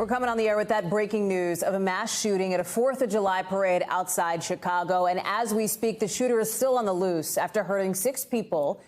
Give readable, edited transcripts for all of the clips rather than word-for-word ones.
We're coming on the air with that breaking news of a mass shooting at a 4th of July parade outside Chicago. And as we speak, the shooter is still on the loose after killing 6 people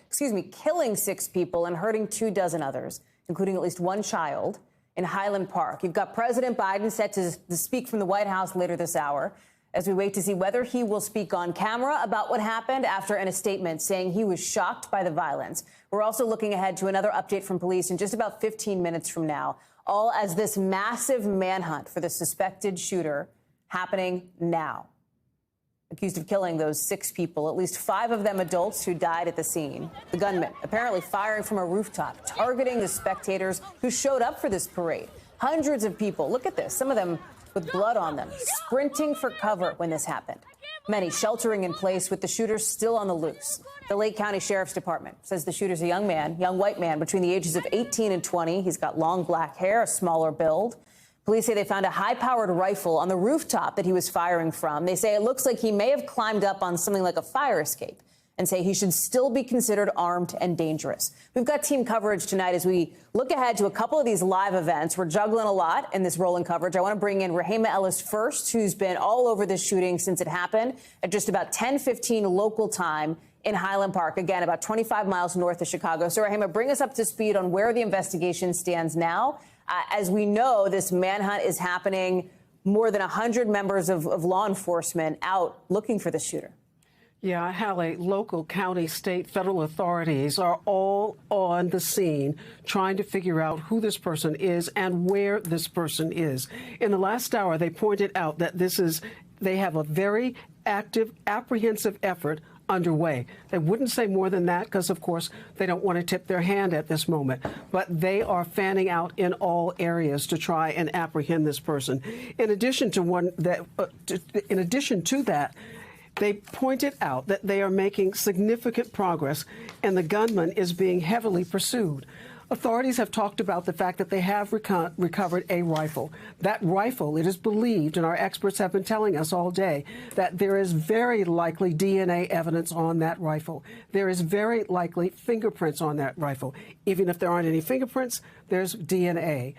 and hurting 24 others, including at least 1 child in Highland Park. You've got President Biden set to speak from the White House later this hour as we wait to see whether he will speak on camera about what happened after in a statement saying he was shocked by the violence. We're also looking ahead to another update from police in just about 15 minutes from now, all as this massive manhunt for the suspected shooter happening now. Accused of killing those 6 people, at least 5 of them adults who died at the scene. The gunman apparently firing from a rooftop, targeting the spectators who showed up for this parade. Hundreds of people, look at this, some of them with blood on them, sprinting for cover when this happened. Many sheltering in place with the shooter still on the loose. The Lake County Sheriff's Department says the shooter's a young white man between the ages of 18 and 20. He's got long black hair, a smaller build. Police say they found a high-powered rifle on the rooftop that he was firing from. They say it looks like he may have climbed up on something like a fire escape and say he should still be considered armed and dangerous. We've got team coverage tonight as we look ahead to a couple of these live events. We're juggling a lot in this rolling coverage. I want to bring in Rahema Ellis first, who's been all over this shooting since it happened at just about 10:15 local time in Highland Park, again, about 25 miles north of Chicago. So, Rahema, bring us up to speed on where the investigation stands now. As we know, this manhunt is happening. More than 100 members of law enforcement out looking for the shooter. Yeah, Hallie, local, county, state, federal authorities are all on the scene trying to figure out who this person is and where this person is. In the last hour, they pointed out that they have a very active, apprehensive effort underway. They wouldn't say more than that because, of course, they don't want to tip their hand at this moment. But they are fanning out in all areas to try and apprehend this person. In addition to that, they pointed out that they are making significant progress and the gunman is being heavily pursued. Authorities have talked about the fact that they have recovered a rifle. That rifle, it is believed, and our experts have been telling us all day, that there is very likely DNA evidence on that rifle. There is very likely fingerprints on that rifle. Even if there aren't any fingerprints, there's DNA.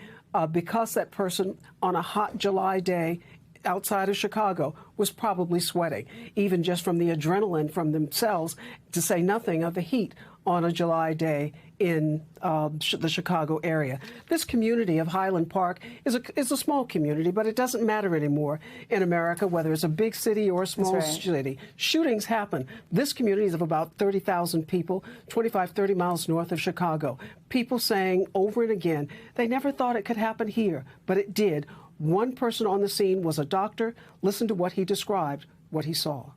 Because that person on a hot July day outside of Chicago was probably sweating, even just from the adrenaline from themselves, to say nothing of the heat on a July day in the Chicago area. This community of Highland Park is a small community, but it doesn't matter anymore in America, whether it's a big city or a small city. Shootings happen. This community is of about 30,000 people, 25, 30 miles north of Chicago. People saying over and again, they never thought it could happen here, but it did. One person on the scene was a doctor. Listen to what he described, what he saw.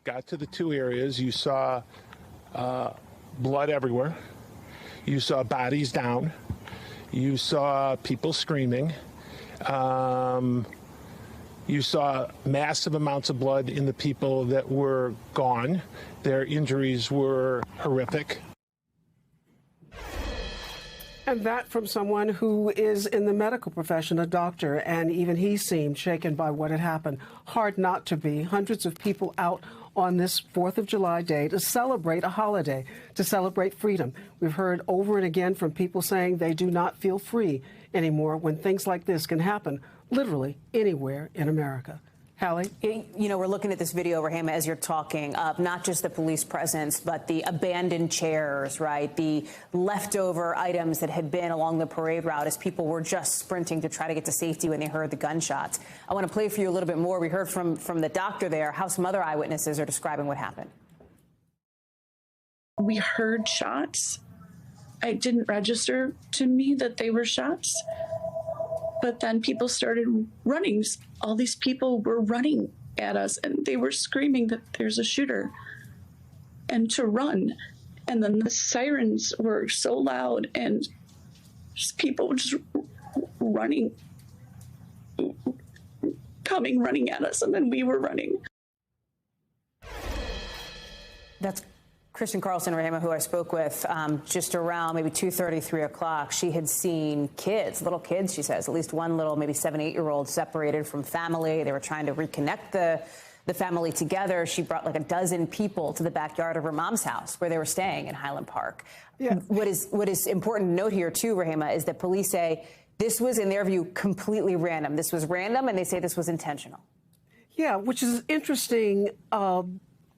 Got to the 2 areas. You saw blood everywhere. You saw bodies down. You saw people screaming. You saw massive amounts of blood in the people that were gone. Their injuries were horrific. And that from someone who is in the medical profession, a doctor, and even he seemed shaken by what had happened. Hard not to be. Hundreds of people out on this 4th of July day to celebrate a holiday, to celebrate freedom. We've heard over and again from people saying they do not feel free anymore when things like this can happen literally anywhere in America. Hallie? You know, we're looking at this video, Rahema, as you're talking, not just the police presence, but the abandoned chairs, right? The leftover items that had been along the parade route as people were just sprinting to try to get to safety when they heard the gunshots. I want to play for you a little bit more. We heard from the doctor there how some other eyewitnesses are describing what happened. We heard shots. It didn't register to me that they were shots. But then people started running. All these people were running at us and they were screaming that there's a shooter and to run. And then the sirens were so loud and just people just running at us. And then we were running. That's Kristen Carlson, Rahema, who I spoke with just around maybe 2:30, 3 o'clock. She had seen kids, little kids, she says, at least one little, maybe 7, 8-year-old separated from family. They were trying to reconnect the family together. She brought like a dozen people to the backyard of her mom's house where they were staying in Highland Park. Yeah. What is important to note here, too, Rahema, is that police say this was, in their view, completely random. This was random, and they say this was intentional. Yeah, which is interesting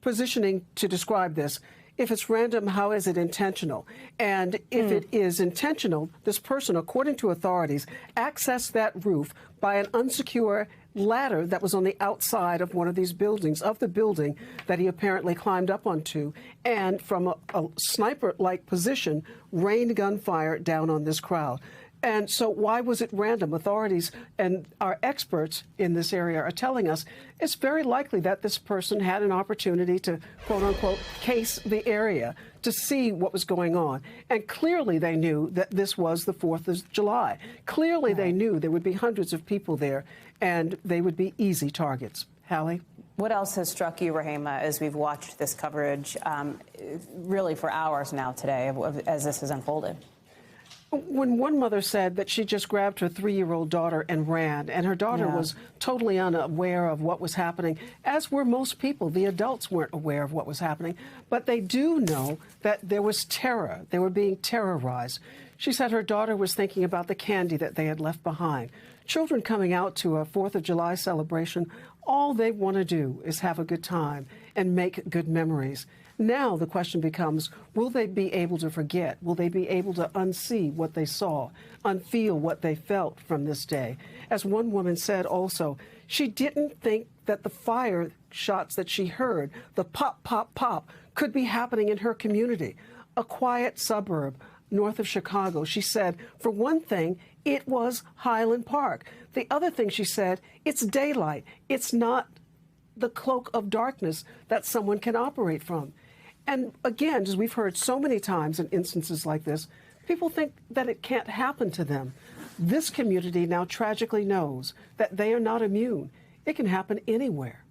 positioning to describe this. If it's random, how is it intentional? And if it is intentional, this person, according to authorities, accessed that roof by an unsecure ladder that was on the outside of one of these buildings, of the building that he apparently climbed up onto, and from a sniper-like position, rained gunfire down on this crowd. And so why was it random? Authorities and our experts in this area are telling us it's very likely that this person had an opportunity to, quote unquote, case the area to see what was going on. And clearly they knew that this was the 4th of July. Clearly they knew there would be hundreds of people there and they would be easy targets. Hallie? What else has struck you, Rahima, as we've watched this coverage really for hours now today as this has unfolded? When one mother said that she just grabbed her 3-year-old daughter and ran, and her daughter was totally unaware of what was happening, as were most people. The adults weren't aware of what was happening, but they do know that there was terror. They were being terrorized. She said her daughter was thinking about the candy that they had left behind. Children coming out to a 4th of July celebration, all they want to do is have a good time and make good memories. Now the question becomes, will they be able to forget? Will they be able to unsee what they saw, unfeel what they felt from this day? As one woman said also, she didn't think that the fire shots that she heard, the pop, pop, pop, could be happening in her community, a quiet suburb north of Chicago. She said, for one thing, it was Highland Park. The other thing she said, it's daylight. It's not the cloak of darkness that someone can operate from. And again, as we've heard so many times in instances like this, people think that it can't happen to them. This community now tragically knows that they are not immune. It can happen anywhere.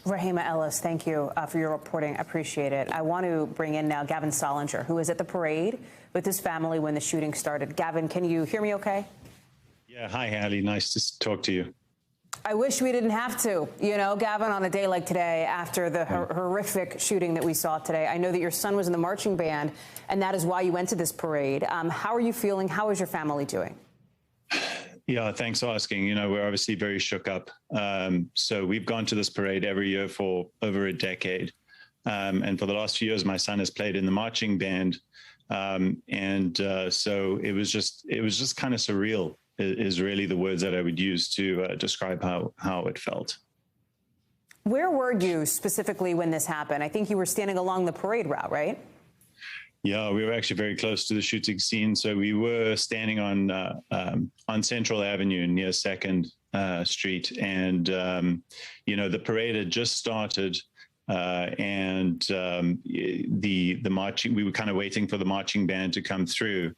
Rahima Ellis, thank you for your reporting. I appreciate it. I want to bring in now Gavin Solinger, who was at the parade with his family when the shooting started. Gavin, can you hear me okay? Yeah, hi, Hallie. Nice to talk to you. I wish we didn't have to, you know, Gavin, on a day like today, after the horrific shooting that we saw today. I know that your son was in the marching band, and that is why you went to this parade. How are you feeling? How is your family doing? Yeah, thanks for asking. You know, we're obviously very shook up. So we've gone to this parade every year for over a decade. And for the last few years, my son has played in the marching band. So it was just kind of surreal. Is really the words that I would use to describe how it felt. Where were you specifically when this happened? I think you were standing along the parade route, right? Yeah, we were actually very close to the shooting scene. So we were standing on Central Avenue near 2nd Street. And, the parade had just started. The marching, we were kind of waiting for the marching band to come through.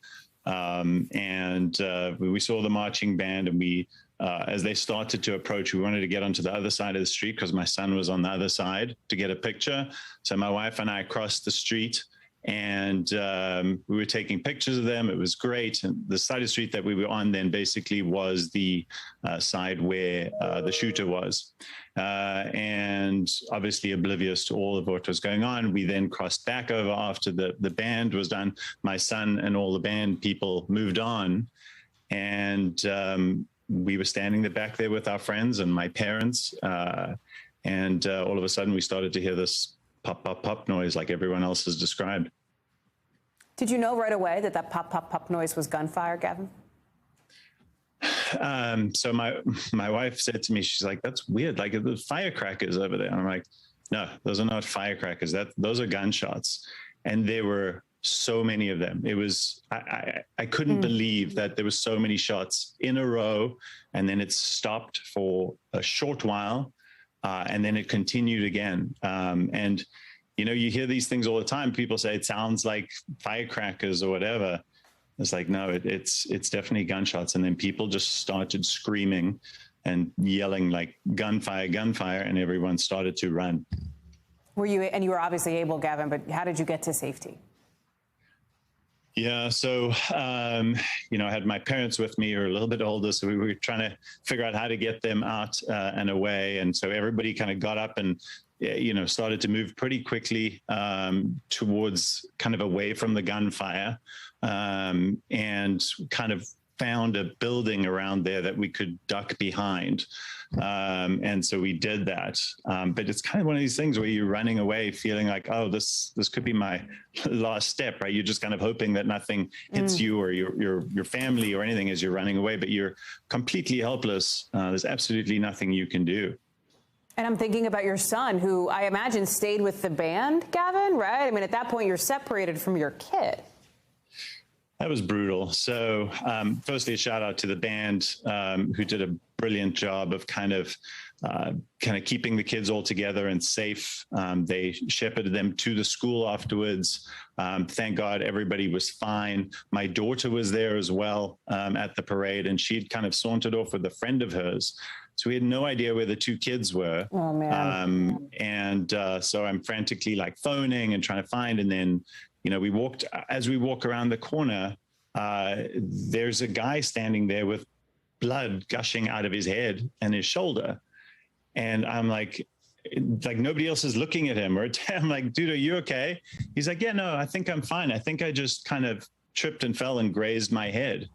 We saw the marching band, and we, as they started to approach, we wanted to get onto the other side of the street because my son was on the other side to get a picture. So my wife and I crossed the street, and we were taking pictures of them. It was great. And the side of the street that we were on then basically was the side where the shooter was. And obviously oblivious to all of what was going on. We then crossed back over after the band was done. My son and all the band people moved on. And we were standing back there with our friends and my parents. All of a sudden we started to hear this pop, pop, pop noise like everyone else has described. Did you know right away that pop, pop, pop noise was gunfire, Gavin? So my wife said to me, she's like, that's weird. Like there's firecrackers over there. And I'm like, no, those are not firecrackers. Those are gunshots. And there were so many of them. It was, I couldn't believe that there was so many shots in a row. And then it stopped for a short while. And then it continued again. You hear these things all the time. People say it sounds like firecrackers or whatever. It's like, no, it's definitely gunshots. And then people just started screaming and yelling like gunfire, gunfire, and everyone started to run. You were obviously able, Gavin, but how did you get to safety? Yeah, so, I had my parents with me, who are a little bit older, so we were trying to figure out how to get them out and away. And so everybody kind of got up and, started to move pretty quickly towards kind of away from the gunfire and kind of found a building around there that we could duck behind. And so we did that. But it's kind of one of these things where you're running away feeling like, oh, this could be my last step, right? You're just kind of hoping that nothing hits you or your family or anything as you're running away, but you're completely helpless. There's absolutely nothing you can do. And I'm thinking about your son, who I imagine stayed with the band, Gavin, right? I mean, at that point, you're separated from your kid. That was brutal. So firstly, a shout out to the band who did a brilliant job of kind of keeping the kids all together and safe. They shepherded them to the school afterwards. Thank God everybody was fine. My daughter was there as well at the parade, and she'd kind of sauntered off with a friend of hers. So we had no idea where the two kids were. Oh, man. So I'm frantically like phoning and trying to find. And then, you know, as we walk around the corner, there's a guy standing there with blood gushing out of his head and his shoulder. And I'm like nobody else is looking at him. I'm like, dude, are you okay? He's like, yeah, no, I think I'm fine. I think I just kind of tripped and fell and grazed my head.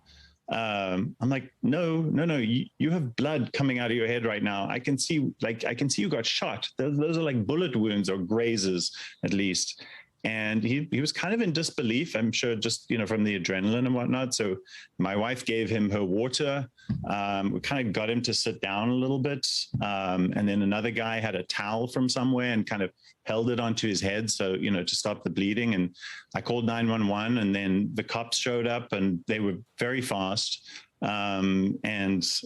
I'm like, no, you have blood coming out of your head right now. I can see you got shot. Those are like bullet wounds or grazes at least. And he was kind of in disbelief, I'm sure, just, you know, from the adrenaline and whatnot. So my wife gave him her water. We kind of got him to sit down a little bit. And then another guy had a towel from somewhere and kind of held it onto his head. So, you know, to stop the bleeding. And I called 911, and then the cops showed up, and they were very fast. And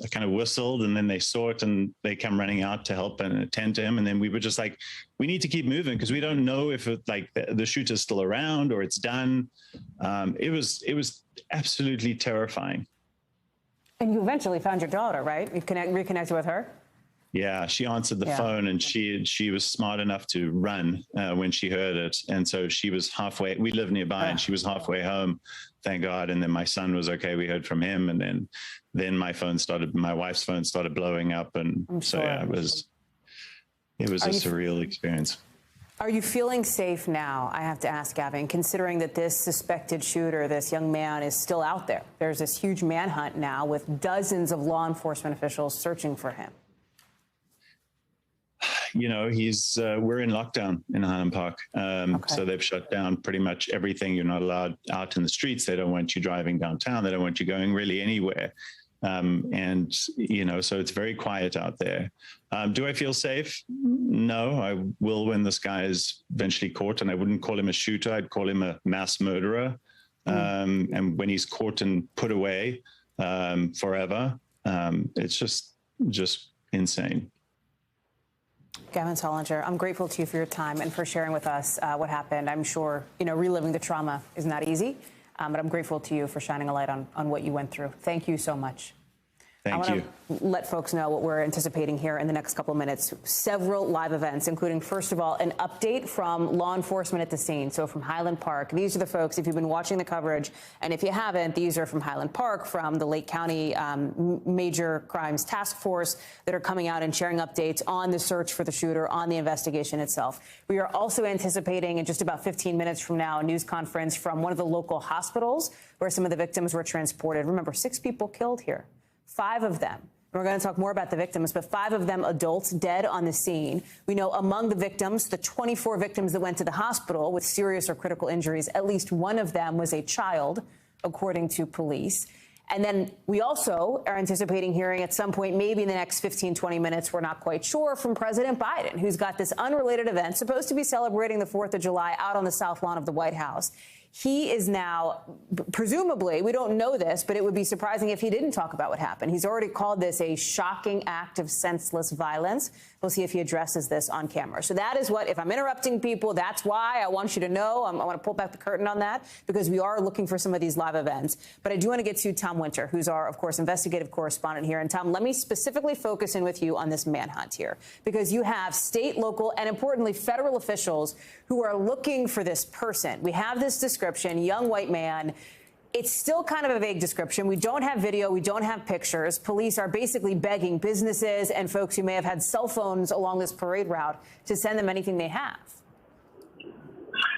I kind of whistled, and then they saw it, and they come running out to help and attend to him. And then we were just like, we need to keep moving because we don't know if the shooter's still around or it's done. It was absolutely terrifying. And you eventually found your daughter, right? You reconnected with her? Yeah, she answered the phone, and she was smart enough to run when she heard it. And so she was halfway. We live nearby, and she was halfway home, thank God. And then my son was okay. We heard from him, and then my wife's phone started blowing up, and so yeah, it was a surreal experience. Are you feeling safe now? I have to ask, Gavin, considering that this suspected shooter, this young man, is still out there. There's this huge manhunt now with dozens of law enforcement officials searching for him. You know, we're in lockdown in Highland Park. So they've shut down pretty much everything. You're not allowed out in the streets. They don't want you driving downtown. They don't want you going really anywhere. And, you know, so it's very quiet out there. Do I feel safe? No, I will when this guy is eventually caught, and I wouldn't call him a shooter. I'd call him a mass murderer. And when he's caught and put away forever, it's just insane. Gavin Sollinger, I'm grateful to you for your time and for sharing with us what happened. I'm sure, you know, reliving the trauma is not easy, but I'm grateful to you for shining a light on what you went through. Thank you so much. Thank you. I want to let folks know what we're anticipating here in the next couple of minutes. Several live events, including, first of all, an update from law enforcement at the scene. So from Highland Park, these are the folks, if you've been watching the coverage, and if you haven't, these are from Highland Park, from the Lake County Major Crimes Task Force that are coming out and sharing updates on the search for the shooter, on the investigation itself. We are also anticipating in just about 15 minutes from now a news conference from one of the local hospitals where some of the victims were transported. Remember, 6 people killed here. 5 of them. We're going to talk more about the victims, but 5 of them adults dead on the scene. We know among the victims, the 24 victims that went to the hospital with serious or critical injuries, at least one of them was a child, according to police. And then we also are anticipating hearing at some point, maybe in the next 15, 20 minutes, we're not quite sure, from President Biden, who's got this unrelated event, supposed to be celebrating the 4th of July out on the South Lawn of the White House. He is now, presumably, we don't know this, but it would be surprising if he didn't talk about what happened. He's already called this a shocking act of senseless violence. We'll see if he addresses this on camera. So that is what, if I'm interrupting people, that's why I want you to know. I want to pull back the curtain on that, because we are looking for some of these live events. But I do want to get to Tom Winter, who's our, of course, investigative correspondent here. And Tom, let me specifically focus in with you on this manhunt here, because you have state, local, and importantly, federal officials who are looking for this person. We have this description, young white man. It's still kind of a vague description. We don't have video. We don't have pictures. Police are basically begging businesses and folks who may have had cell phones along this parade route to send them anything they have.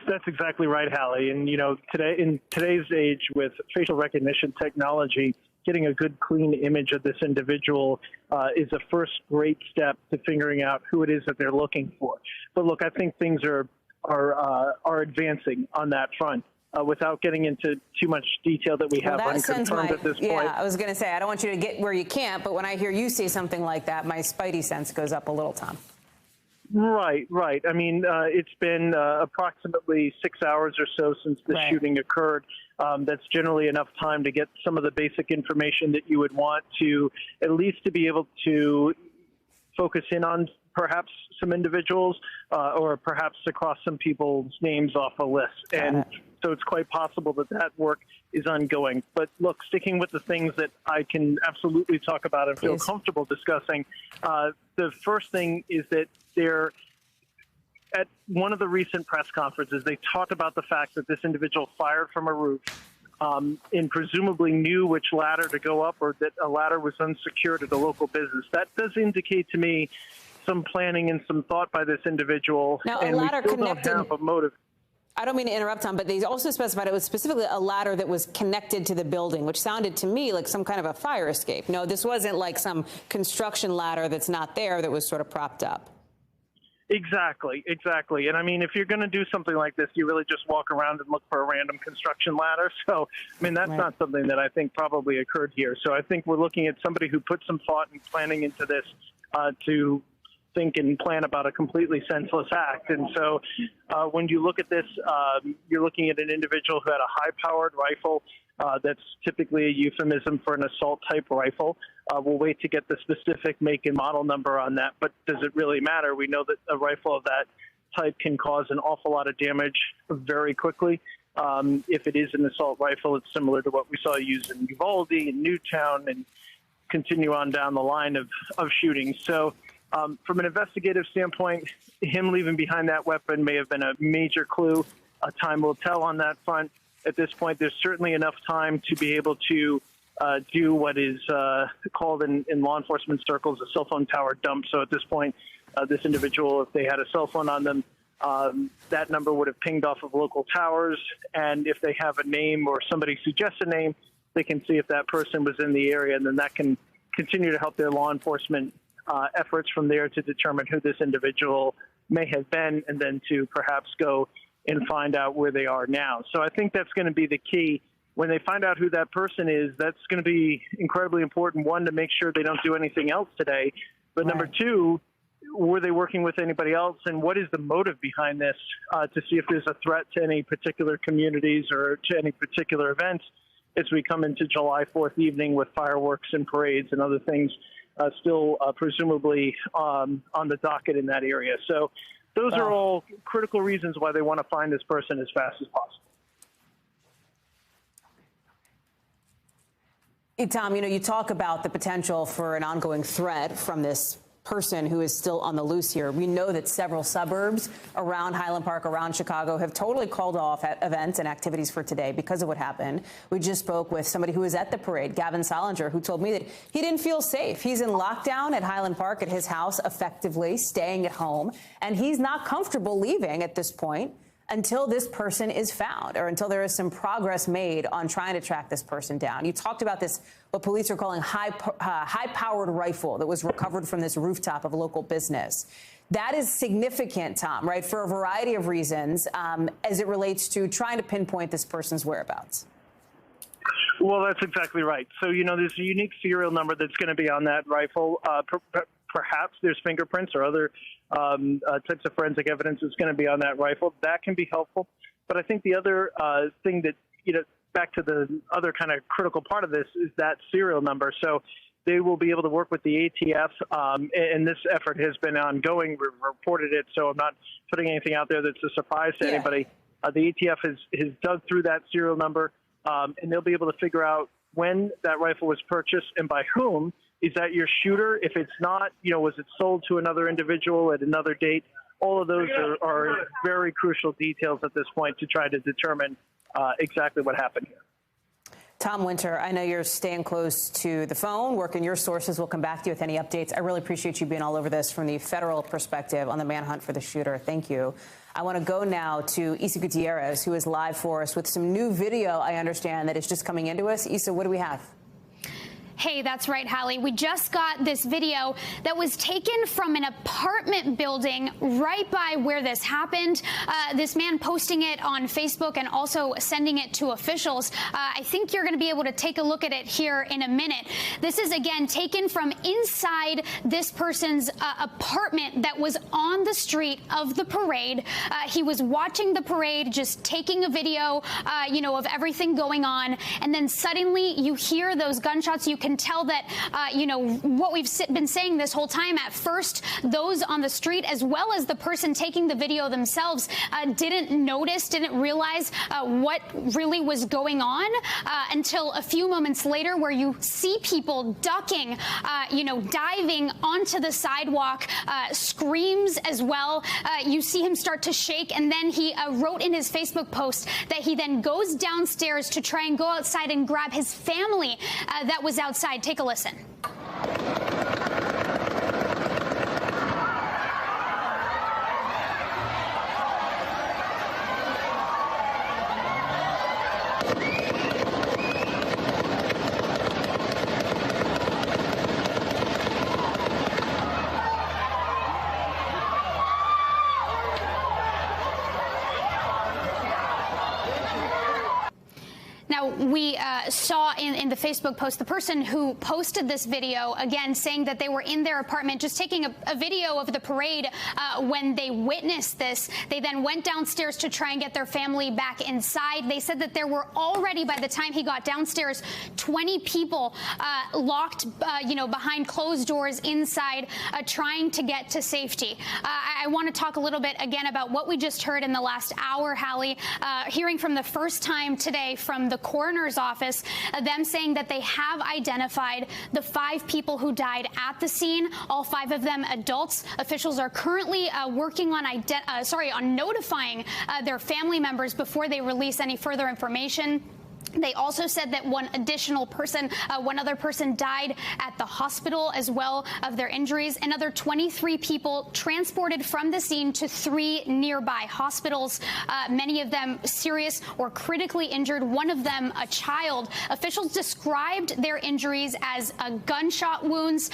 That's exactly right, Hallie. And, in today's age with facial recognition technology, getting a good, clean image of this individual is a first great step to figuring out who it is that they're looking for. But look, I think things are advancing on that front. Without getting into too much detail that we have unconfirmed at this point. Yeah, I was going to say, I don't want you to get where you can't, but when I hear you say something like that, my spidey sense goes up a little, Tom. Right. I mean, it's been approximately 6 hours or so since the shooting occurred. That's generally enough time to get some of the basic information that you would want to at least to be able to focus in on perhaps some individuals or perhaps to cross some people's names off a list. And so it's quite possible that work is ongoing. But look, sticking with the things that I can absolutely talk about and feel comfortable discussing, the first thing is that at one of the recent press conferences, they talked about the fact that this individual fired from a roof and presumably knew which ladder to go up or that a ladder was unsecured at a local business. That does indicate to me some planning and some thought by this individual. Now, and a ladder we still connected. don't have a motive. I don't mean to interrupt, Tom, but they also specified it was specifically a ladder that was connected to the building, which sounded to me like some kind of a fire escape. No, this wasn't like some construction ladder that's not there that was sort of propped up. Exactly. And I mean, if you're going to do something like this, you really just walk around and look for a random construction ladder. So, I mean, that's not something that I think probably occurred here. So I think we're looking at somebody who put some thought and planning into this to think and plan about a completely senseless act. And so when you look at this, you're looking at an individual who had a high-powered rifle. That's typically a euphemism for an assault-type rifle. We'll wait to get the specific make and model number on that, but does it really matter? We know that a rifle of that type can cause an awful lot of damage very quickly. If it is an assault rifle, it's similar to what we saw used in Uvalde and Newtown and continue on down the line of shootings. So from an investigative standpoint, him leaving behind that weapon may have been a major clue. Time will tell on that front. At this point, there's certainly enough time to be able to do what is called in law enforcement circles a cell phone tower dump. So at this point, this individual, if they had a cell phone on them, that number would have pinged off of local towers. And if they have a name or somebody suggests a name, they can see if that person was in the area, and then that can continue to help their law enforcement efforts from there to determine who this individual may have been, and then to perhaps go and find out where they are now. So I think that's going to be the key. When they find out who that person is, that's going to be incredibly important, one, to make sure they don't do anything else today. But number two, were they working with anybody else? And what is the motive behind this to see if there's a threat to any particular communities or to any particular events as we come into July 4th evening with fireworks and parades and other things still presumably on the docket in that area. So those are all critical reasons why they want to find this person as fast as possible. Hey, Tom, you talk about the potential for an ongoing threat from this person who is still on the loose here. We know that several suburbs around Highland Park, around Chicago, have totally called off events and activities for today because of what happened. We just spoke with somebody who was at the parade, Gavin Solinger, who told me that he didn't feel safe. He's in lockdown at Highland Park at his house, effectively staying at home, and he's not comfortable leaving at this point until this person is found or until there is some progress made on trying to track this person down. You talked about this, what police are calling high-powered rifle that was recovered from this rooftop of a local business. That is significant, Tom, right, for a variety of reasons as it relates to trying to pinpoint this person's whereabouts. Well, that's exactly right. So, there's a unique serial number that's going to be on that rifle. Perhaps there's fingerprints or other types of forensic evidence that's going to be on that rifle. That can be helpful. But I think the other thing that, back to the other kind of critical part of this is that serial number. So they will be able to work with the ATF, and this effort has been ongoing. We've reported it, so I'm not putting anything out there that's a surprise to anybody. The ATF has dug through that serial number, and they'll be able to figure out when that rifle was purchased and by whom. Is that your shooter? If it's not, was it sold to another individual at another date? All of those are very crucial details at this point to try to determine exactly what happened here. Tom Winter, I know you're staying close to the phone, working your sources. We'll come back to you with any updates. I really appreciate you being all over this from the federal perspective on the manhunt for the shooter. Thank you. I want to go now to Isa Gutierrez, who is live for us with some new video, I understand, that is just coming into us. Isa, what do we have? Hey, that's right, Hallie. We just got this video that was taken from an apartment building right by where this happened. This man posting it on Facebook and also sending it to officials. I think you're going to be able to take a look at it here in a minute. This is, again, taken from inside this person's apartment that was on the street of the parade. He was watching the parade, just taking a video, of everything going on. And then suddenly you hear those gunshots. You can tell that, what we've been saying this whole time. At first, those on the street, as well as the person taking the video themselves, didn't realize what really was going on until a few moments later, where you see people ducking, diving onto the sidewalk, screams as well. You see him start to shake, and then he wrote in his Facebook post that he then goes downstairs to try and go outside and grab his family that was outside. Take a listen. Now, we saw in the Facebook post the person who posted this video, again, saying that they were in their apartment just taking a video of the parade when they witnessed this. They then went downstairs to try and get their family back inside. They said that there were already, by the time he got downstairs, 20 people locked, behind closed doors inside, trying to get to safety. I want to talk a little bit, again, about what we just heard in the last hour, Hallie, hearing from the first time today from the coroner's office, them saying that they have identified the 5 people who died at the scene, all 5 of them adults. Officials are currently working on notifying their family members before they release any further information. They also said that one other person died at the hospital as well of their injuries. Another 23 people transported from the scene to 3 nearby hospitals, many of them serious or critically injured, one of them a child. Officials described their injuries as gunshot wounds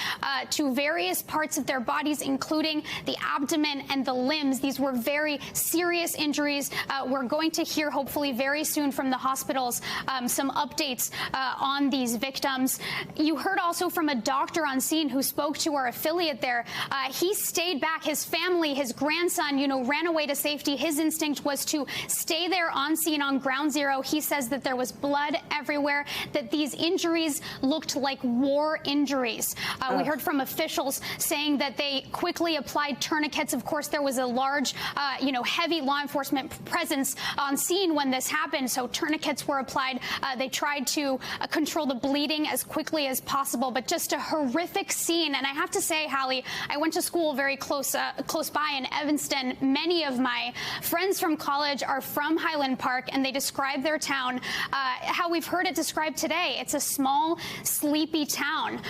to various parts of their bodies, including the abdomen and the limbs. These were very serious injuries. We're going to hear, hopefully very soon, from the hospitals some updates on these victims. You heard also from a doctor on scene who spoke to our affiliate there. He stayed back. His family, his grandson, ran away to safety. His instinct was to stay there on scene on ground zero. He says that there was blood everywhere, that these injuries looked like war injuries. We heard from officials saying that they quickly applied tourniquets. Of course, there was a large, heavy law enforcement presence on scene when this happened, so tourniquets were applied. They tried to control the bleeding as quickly as possible, but just a horrific scene. And I have to say, Hallie, I went to school very close by in Evanston. Many of my friends from college are from Highland Park, and they describe their town how we've heard it described today. It's a small, sleepy town.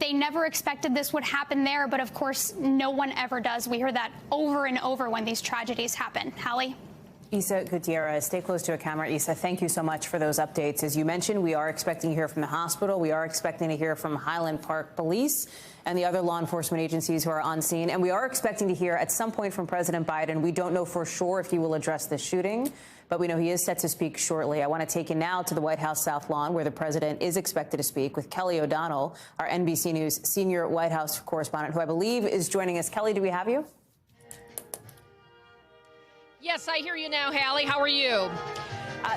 They never expected this would happen there, but of course, no one ever does. We hear that over and over when these tragedies happen. Hallie? Isa Gutierrez, stay close to a camera. Isa, thank you so much for those updates. As you mentioned, we are expecting to hear from the hospital. We are expecting to hear from Highland Park Police and the other law enforcement agencies who are on scene. And we are expecting to hear at some point from President Biden. We don't know for sure if he will address this shooting, but we know he is set to speak shortly. I want to take you now to the White House South Lawn, where the president is expected to speak with Kelly O'Donnell, our NBC News senior White House correspondent, who I believe is joining us. Kelly, do we have you? Yes, I hear you now, Hallie. How are you?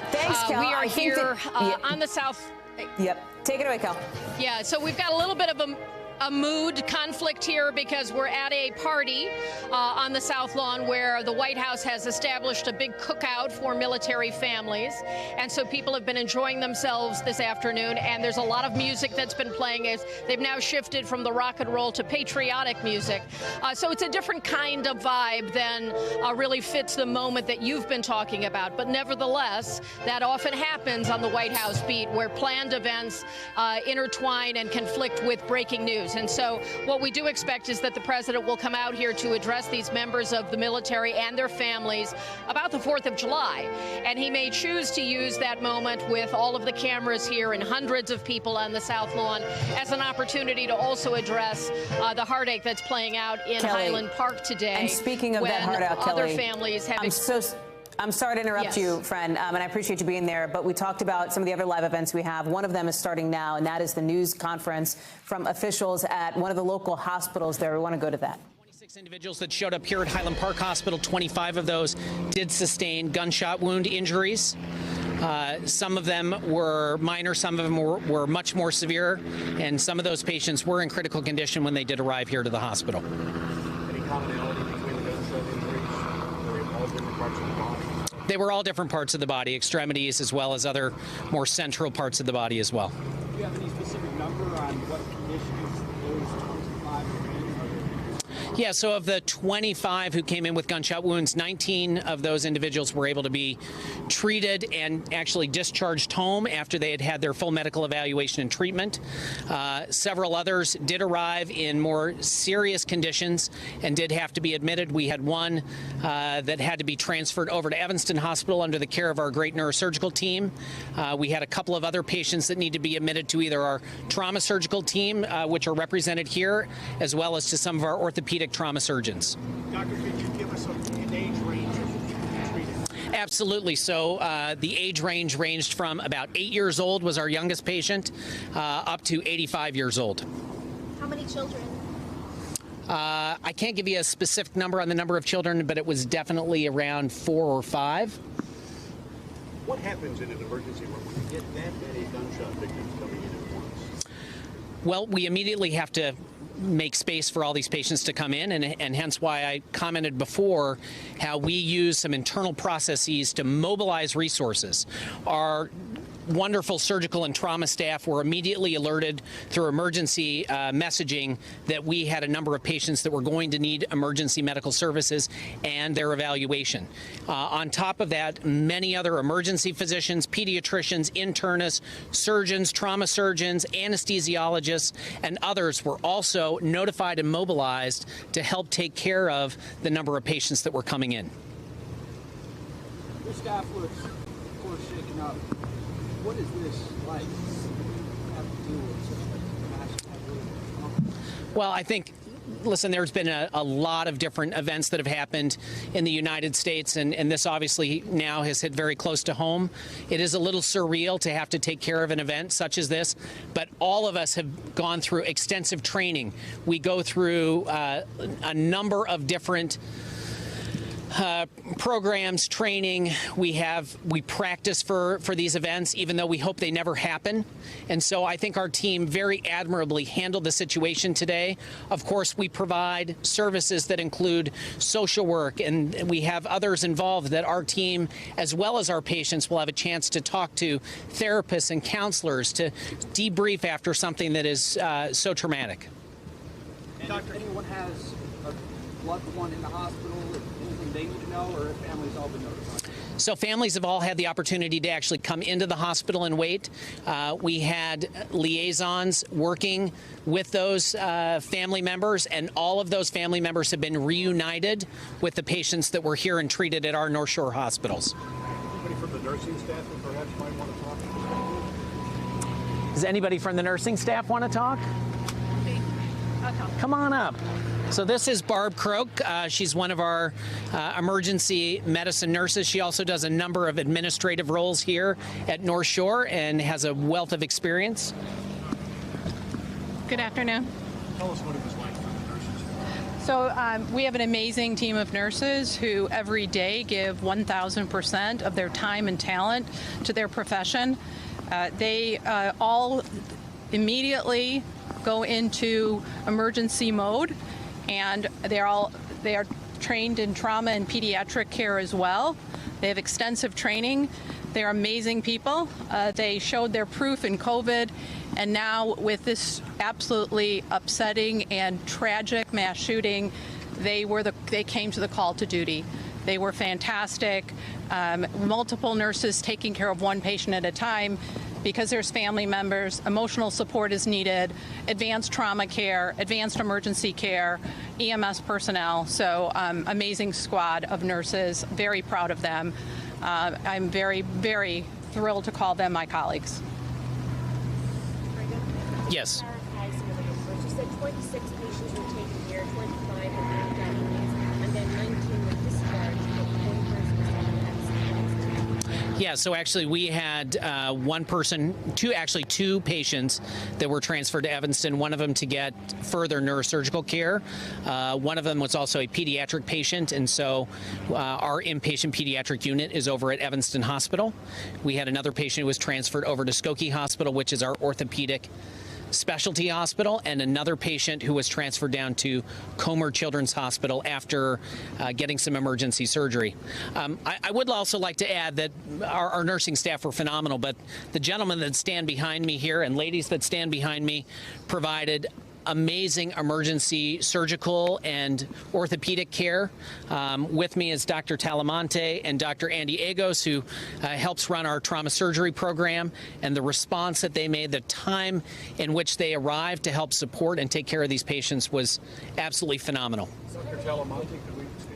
Thanks, Kel. We are here on the South. Yep. Take it away, Kel. Yeah, so we've got a little bit of a a mood conflict here because we're at a party on the South Lawn where the White House has established a big cookout for military families. And so people have been enjoying themselves this afternoon, and there's a lot of music that's been playing as they've now shifted from the rock and roll to patriotic music. So it's a different kind of vibe than really fits the moment that you've been talking about. But nevertheless, that often happens on the White House beat where planned events intertwine and conflict with breaking news. And so what we do expect is that the president will come out here to address these members of the military and their families about the 4th of July. And he may choose to use that moment with all of the cameras here and hundreds of people on the South Lawn as an opportunity to also address the heartache that's playing out in Kelly, Highland Park today. And speaking of that heartache, other Kelly, families have I'm sorry to interrupt Yes. you, friend, and I appreciate you being there, but we talked about some of the other live events we have. One of them is starting now, and that is the news conference from officials at one of the local hospitals there. We want to go to that. 26 individuals that showed up here at Highland Park Hospital, 25 of those did sustain gunshot wound injuries. Some of them were minor, some of them were much more severe, and some of those patients were in critical condition when they did arrive here to the hospital. Any commonality between the gunshot injuries? Were they all different parts of the body? They were all different parts of the body, extremities as well as other more central parts of the body as well. Do you have any specific number on what conditions those 25 were in? Yeah, so of the 25 who came in with gunshot wounds, 19 of those individuals were able to be treated and actually discharged home after they had had their full medical evaluation and treatment. Several others did arrive in more serious conditions and did have to be admitted. We had one that had to be transferred over to Evanston Hospital under the care of our great neurosurgical team. We had a couple of other patients that need to be admitted to either our trauma surgical team, which are represented here, as well as to some of our orthopedic trauma surgeons. Doctor, could you give us an age range of people treated? Absolutely. So the age range ranged from about 8 years old was our youngest patient up to 85 years old. How many children? I can't give you a specific number on the number of children, but it was definitely around 4 or 5. What happens in an emergency room when you get that many gunshot victims coming in at once? Well, we immediately have to make space for all these patients to come in, and hence why I commented before how we use some internal processes to mobilize resources. Our wonderful surgical and trauma staff were immediately alerted through emergency messaging that we had a number of patients that were going to need emergency medical services and their evaluation. On top of that, many other emergency physicians, pediatricians, internists, surgeons, trauma surgeons, anesthesiologists, and others were also notified and mobilized to help take care of the number of patients that were coming in. Your staff looks, of course, shaken up. What is this like? Have to deal with such a massive. Well, I think, listen, there's been a lot of different events that have happened in the United States, and this obviously now has hit very close to home. It is a little surreal to have to take care of an event such as this, but all of us have gone through extensive training. We go through a number of different programs, training. We practice for these events, even though we hope they never happen. And so I think our team very admirably handled the situation today. Of course, we provide services that include social work, and we have others involved that our team, as well as our patients, will have a chance to talk to therapists and counselors to debrief after something that is so traumatic. And if anyone has a loved one in the hospital, they need to know, or have families all been notified? So families have all had the opportunity to actually come into the hospital and wait. We had liaisons working with those family members, and all of those family members have been reunited with the patients that were here and treated at our North Shore hospitals. Anybody from the nursing staff that perhaps might want to talk? Does anybody from the nursing staff want to talk? Come on up. So this is Barb Croak. She's one of our emergency medicine nurses. She also does a number of administrative roles here at North Shore and has a wealth of experience. Good afternoon. Tell us what it was like for the nurses. So we have an amazing team of nurses who every day give 1,000% of their time and talent to their profession. They all immediately go into emergency mode, and they are trained in trauma and pediatric care as well. They have extensive training. They're amazing people. They showed their proof in COVID, and now with this absolutely upsetting and tragic mass shooting, they came to the call to duty. They were fantastic. Multiple nurses taking care of one patient at a time because there's family members. Emotional support is needed, advanced trauma care, advanced emergency care, EMS personnel. So amazing squad of nurses, very proud of them. I'm very, very thrilled to call them my colleagues. Yes. You said 26 patients were taken here, 25 were being diagnosed, and then 19 were discharged, but one person was hospitalized. Yeah, so actually we had two patients that were transferred to Evanston, one of them to get further neurosurgical care. One of them was also a pediatric patient, and so our inpatient pediatric unit is over at Evanston Hospital. We had another patient who was transferred over to Skokie Hospital, which is our orthopedic specialty hospital, and another patient who was transferred down to Comer Children's Hospital after getting some emergency surgery. I would also like to add that our nursing staff were phenomenal, but the gentlemen that stand behind me here and ladies that stand behind me provided amazing emergency surgical and orthopedic care. With me is Dr. Talamonte and Dr. Andy Agos, who helps run our trauma surgery program, and the response that they made, the time in which they arrived to help support and take care of these patients was absolutely phenomenal. Dr. Talamonte, could we speak?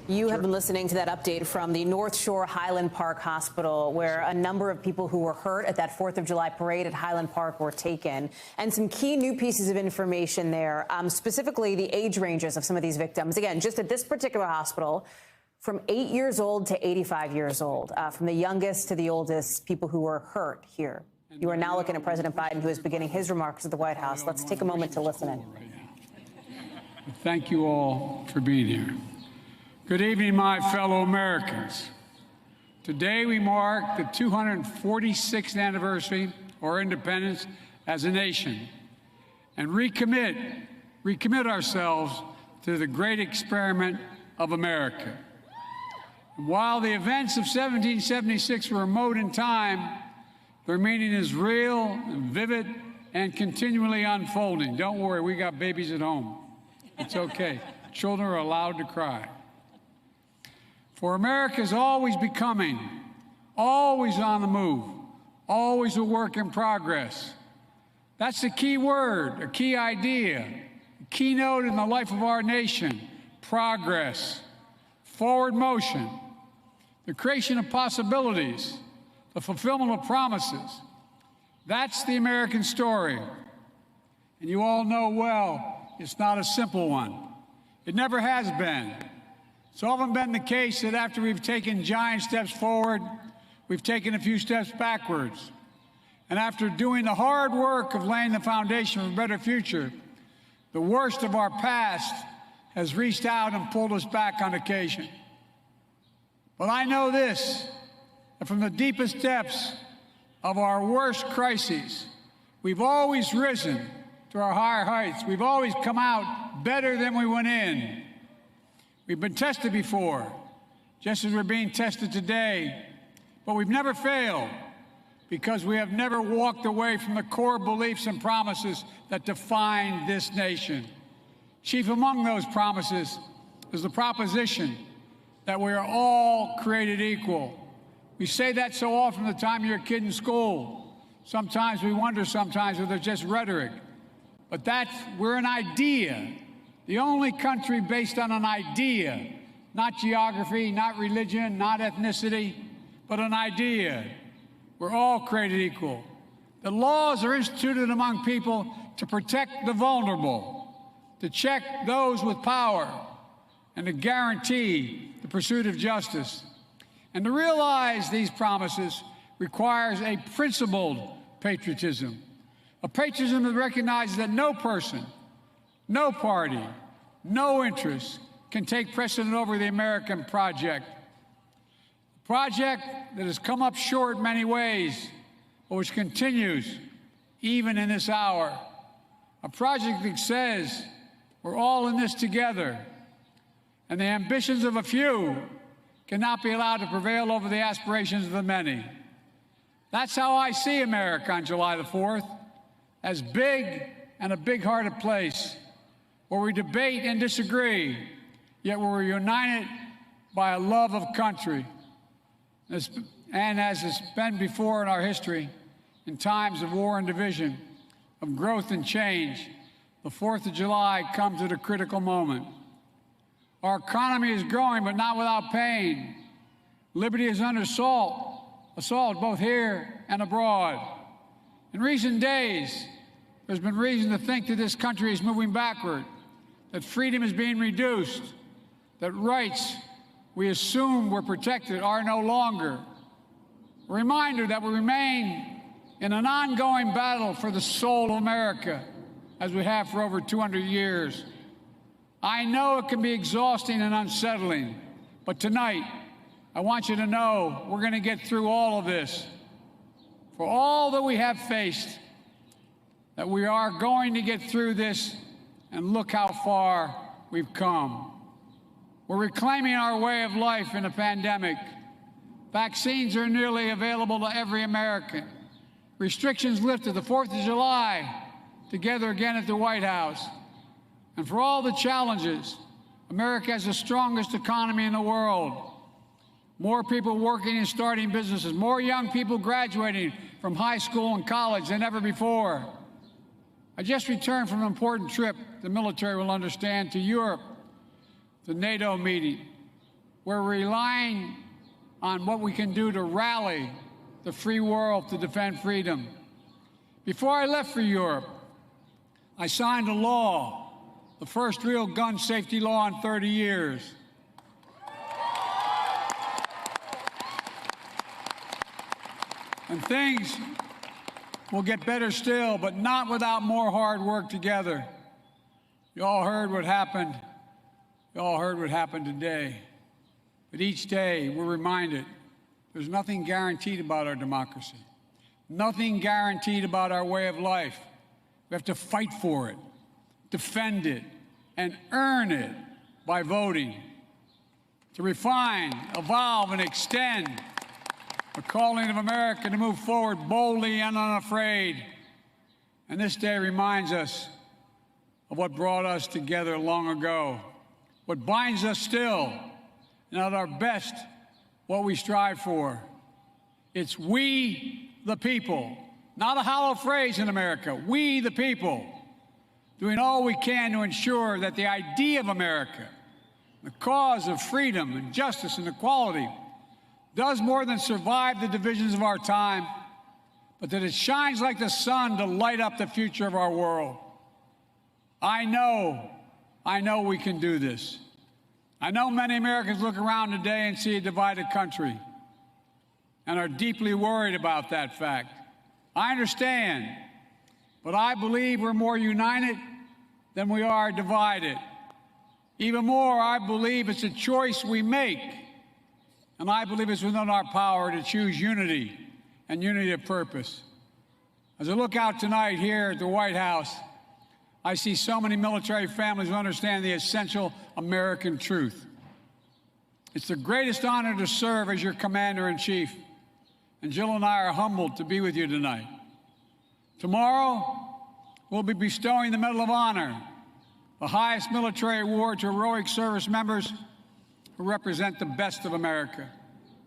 You have been listening to that update from the North Shore Highland Park Hospital, where a number of people who were hurt at that 4th of July parade at Highland Park were taken. And some key new pieces of information there, specifically the age ranges of some of these victims. Again, just at this particular hospital, from 8 years old to 85 years old, from the youngest to the oldest people who were hurt here. You are now looking at President Biden, who is beginning his remarks at the White House. Let's take a moment to listen in. Thank you all for being here. Good evening, my fellow Americans. Today we mark the 246th anniversary of our independence as a nation and recommit ourselves to the great experiment of America. And while the events of 1776 were remote in time, their meaning is real and vivid and continually unfolding. Don't worry, we got babies at home. It's okay. Children are allowed to cry. For America is always becoming, always on the move, always a work in progress. That's the key word, a key idea, a keynote in the life of our nation: progress, forward motion, the creation of possibilities, the fulfillment of promises. That's the American story. And you all know well, it's not a simple one. It never has been. It's often been the case that after we've taken giant steps forward, we've taken a few steps backwards. And after doing the hard work of laying the foundation for a better future, the worst of our past has reached out and pulled us back on occasion. But I know this, that from the deepest depths of our worst crises, we've always risen to our higher heights. We've always come out better than we went in. We've been tested before, just as we're being tested today, but we've never failed because we have never walked away from the core beliefs and promises that define this nation. Chief among those promises is the proposition that we are all created equal. We say that so often the time you're a kid in school. Sometimes we wonder whether it's just rhetoric. But we're an idea. The only country based on an idea, not geography, not religion, not ethnicity, but an idea. We're all created equal. The laws are instituted among people to protect the vulnerable, to check those with power, and to guarantee the pursuit of justice. And to realize these promises requires a principled patriotism, a patriotism that recognizes that no person, no party, no interest can take precedent over the American project. A project that has come up short in many ways, but which continues, even in this hour. A project that says we're all in this together, and the ambitions of a few cannot be allowed to prevail over the aspirations of the many. That's how I see America on July the 4th, as big and a big-hearted place where we debate and disagree, yet we're united by a love of country. And as it's been before in our history, in times of war and division, of growth and change, the 4th of July comes at a critical moment. Our economy is growing, but not without pain. Liberty is under assault both here and abroad. In recent days, there's been reason to think that this country is moving backward, that freedom is being reduced, that rights we assumed were protected are no longer. A reminder that we remain in an ongoing battle for the soul of America, as we have for over 200 years. I know it can be exhausting and unsettling, but tonight, I want you to know we're going to get through all of this. For all that we have faced, that we are going to get through this, and look how far we've come. We're reclaiming our way of life in a pandemic. Vaccines are nearly available to every American. Restrictions lifted the 4th of July, together again at the White House. And for all the challenges, America has the strongest economy in the world. More people working and starting businesses, more young people graduating from high school and college than ever before. I just returned from an important trip, the military will understand, to Europe, the NATO meeting. We're relying on what we can do to rally the free world to defend freedom. Before I left for Europe, I signed a law, the first real gun safety law in 30 years. And things will get better still, but not without more hard work together. You all heard what happened. You all heard what happened today. But each day we're reminded there's nothing guaranteed about our democracy, nothing guaranteed about our way of life. We have to fight for it, defend it, and earn it by voting. To refine, evolve, and extend the calling of America to move forward boldly and unafraid. And this day reminds us of what brought us together long ago, what binds us still, and at our best, what we strive for. It's we, the people, not a hollow phrase in America, we, the people, doing all we can to ensure that the idea of America, the cause of freedom and justice and equality, does more than survive the divisions of our time, but that it shines like the sun to light up the future of our world. I know we can do this. I know many Americans look around today and see a divided country and are deeply worried about that fact. I understand, but I believe we're more united than we are divided. Even more, I believe it's a choice we make. And I believe it's within our power to choose unity and unity of purpose. As I look out tonight here at the White House, I see so many military families who understand the essential American truth. It's the greatest honor to serve as your commander-in-chief, and Jill and I are humbled to be with you tonight. Tomorrow, we'll be bestowing the Medal of Honor, the highest military award to heroic service members who represent the best of America,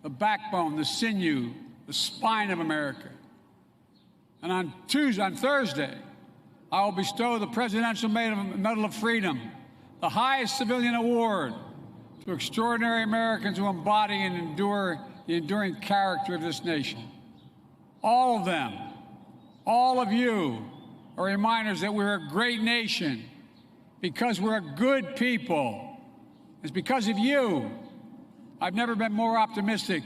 the backbone, the sinew, the spine of America. And on Thursday, I will bestow the Presidential Medal of Freedom, the highest civilian award, to extraordinary Americans who embody and endure the enduring character of this nation. All of them, all of you, are reminders that we're a great nation because we're a good people. It's because of you. I've never been more optimistic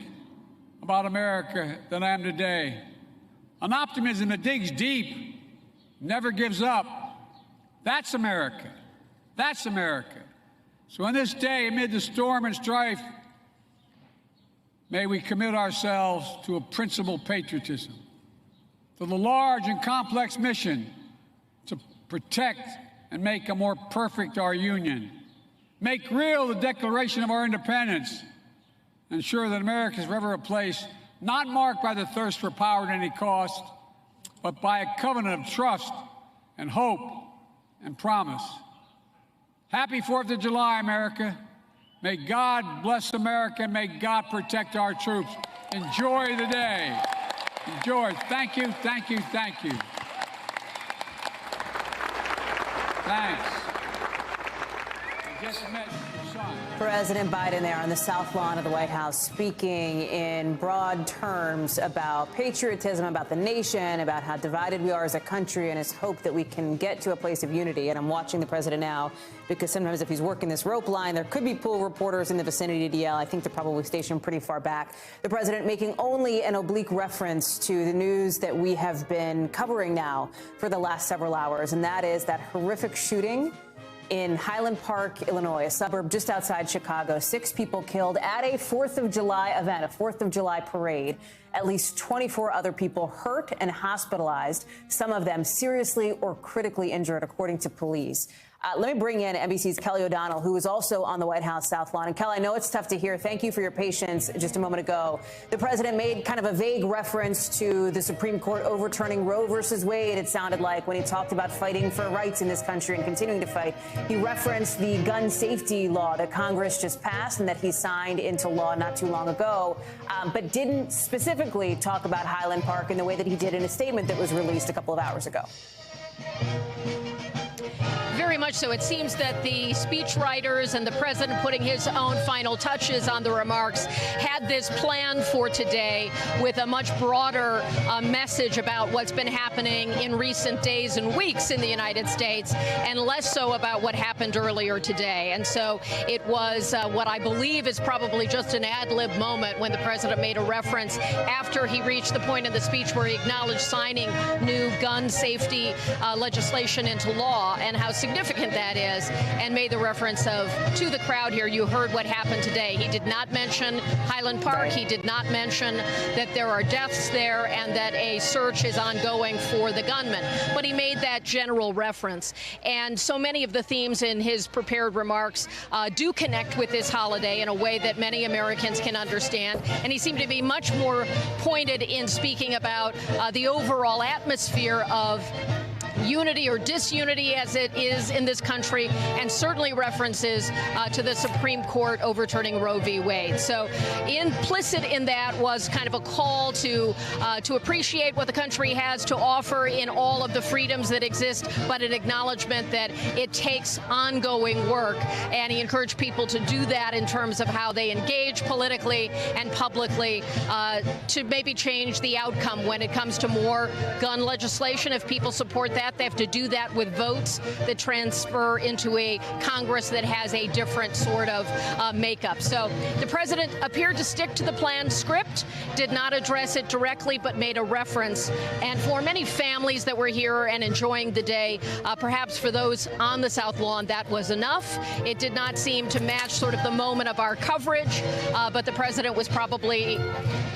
about America than I am today. An optimism that digs deep, never gives up. That's America. That's America. So on this day, amid the storm and strife, may we commit ourselves to a principled patriotism, to the large and complex mission to protect and make a more perfect our union, make real the Declaration of our independence, ensure that America is forever a place not marked by the thirst for power at any cost, but by a covenant of trust and hope and promise. Happy 4th of July, America. May God bless America and may God protect our troops. Enjoy the day. Enjoy. Thank you, thank you, thank you. Thanks. I just met your son. President Biden there on the South Lawn of the White House speaking in broad terms about patriotism, about the nation, about how divided we are as a country, and his hope that we can get to a place of unity. And I'm watching the president now because sometimes if he's working this rope line, there could be pool reporters in the vicinity to yell. I think they're probably stationed pretty far back. The president making only an oblique reference to the news that we have been covering now for the last several hours, and that is that horrific shooting in Highland Park, Illinois, a suburb just outside Chicago. 6 people killed at a 4th of July event, a 4th of July parade. At least 24 other people hurt and hospitalized, some of them seriously or critically injured, according to police. Let me bring in NBC's Kelly O'Donnell, who is also on the White House South Lawn. And Kelly, I know it's tough to hear. Thank you for your patience just a moment ago. The president made kind of a vague reference to the Supreme Court overturning Roe versus Wade, it sounded like, when he talked about fighting for rights in this country and continuing to fight. He referenced the gun safety law that Congress just passed and that he signed into law not too long ago, but didn't specifically talk about Highland Park in the way that he did in a statement that was released a couple of hours ago. Very much so. It seems that the speechwriters and the president putting his own final touches on the remarks had this planned for today with a much broader message about what's been happening in recent days and weeks in the United States, and less so about what happened earlier today. And so it was what I believe is probably just an ad-lib moment when the president made a reference after he reached the point in the speech where he acknowledged signing new gun safety legislation into law and how significant that is, and made the reference to the crowd here. You heard what happened today. He did not mention Highland Park. He did not mention that there are deaths there and that a search is ongoing for the gunman. But he made that general reference. And so many of the themes in his prepared remarks do connect with this holiday in a way that many Americans can understand. And he seemed to be much more pointed in speaking about the overall atmosphere of unity or disunity as it is in this country, and certainly references to the Supreme Court overturning Roe v. Wade. So implicit in that was kind of a call to appreciate what the country has to offer in all of the freedoms that exist, but an acknowledgement that it takes ongoing work. And he encouraged people to do that in terms of how they engage politically and publicly to maybe change the outcome when it comes to more gun legislation. If people support that, they have to do that with votes that transfer into a Congress that has a different sort of makeup. So the president appeared to stick to the planned script, did not address it directly, but made a reference. And for many families that were here and enjoying the day, perhaps for those on the South Lawn, that was enough. It did not seem to match sort of the moment of our coverage, but the president was probably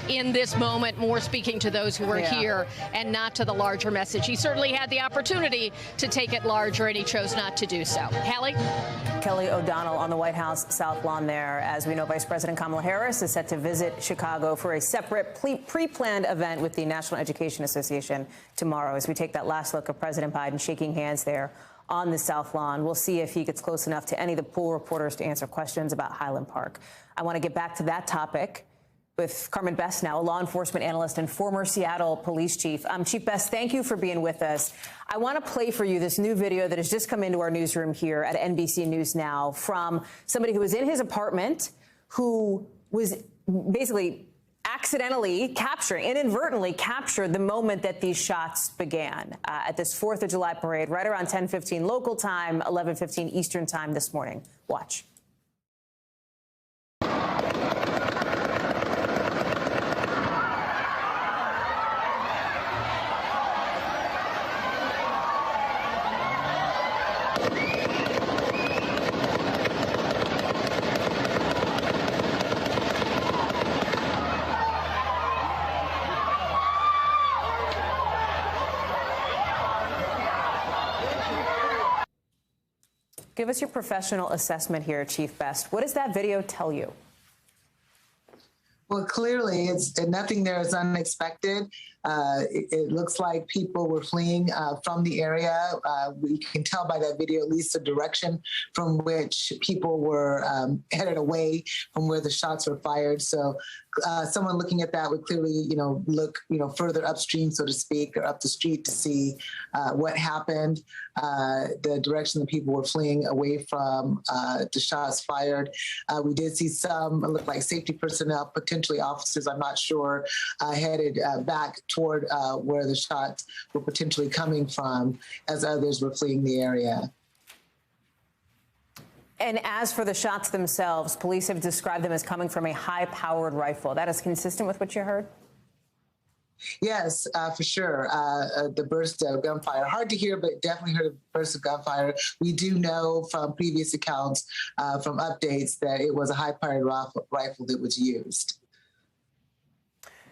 in this moment more speaking to those who were here and not to the larger message. He certainly had the opportunity to take it larger, and he chose not to do so. Hallie? Kelly O'Donnell on the White House South Lawn there. As we know, Vice President Kamala Harris is set to visit Chicago for a separate pre-planned event with the National Education Association tomorrow. As we take that last look of President Biden shaking hands there on the South Lawn, we'll see if he gets close enough to any of the pool reporters to answer questions about Highland Park. I want to get back to that topic with Karl Besnow, a law enforcement analyst and former Seattle police chief. Chief Bess, thank you for being with us. I want to play for you this new video that has just come into our newsroom here at NBC News Now from somebody who was in his apartment who was basically inadvertently captured the moment that these shots began at this 4th of July parade right around 10:15 local time, 11:15 Eastern time this morning. Watch. Give us your professional assessment here, Chief Best. What does that video tell you? Well, clearly, nothing there is unexpected. It looks like people were fleeing from the area. We can tell by that video at least the direction from which people were headed away from where the shots were fired. So someone looking at that would clearly, look, further upstream, so to speak, or up the street to see what happened, the direction that people were fleeing away from the shots fired. We did see some, it looked like safety personnel, potentially officers, I'm not sure, headed back toward where the shots were potentially coming from as others were fleeing the area. And as for the shots themselves, police have described them as coming from a high-powered rifle. That is consistent with what you heard? Yes, for sure. The burst of gunfire. Hard to hear, but definitely heard a burst of gunfire. We do know from previous accounts, from updates, that it was a high-powered rifle that was used.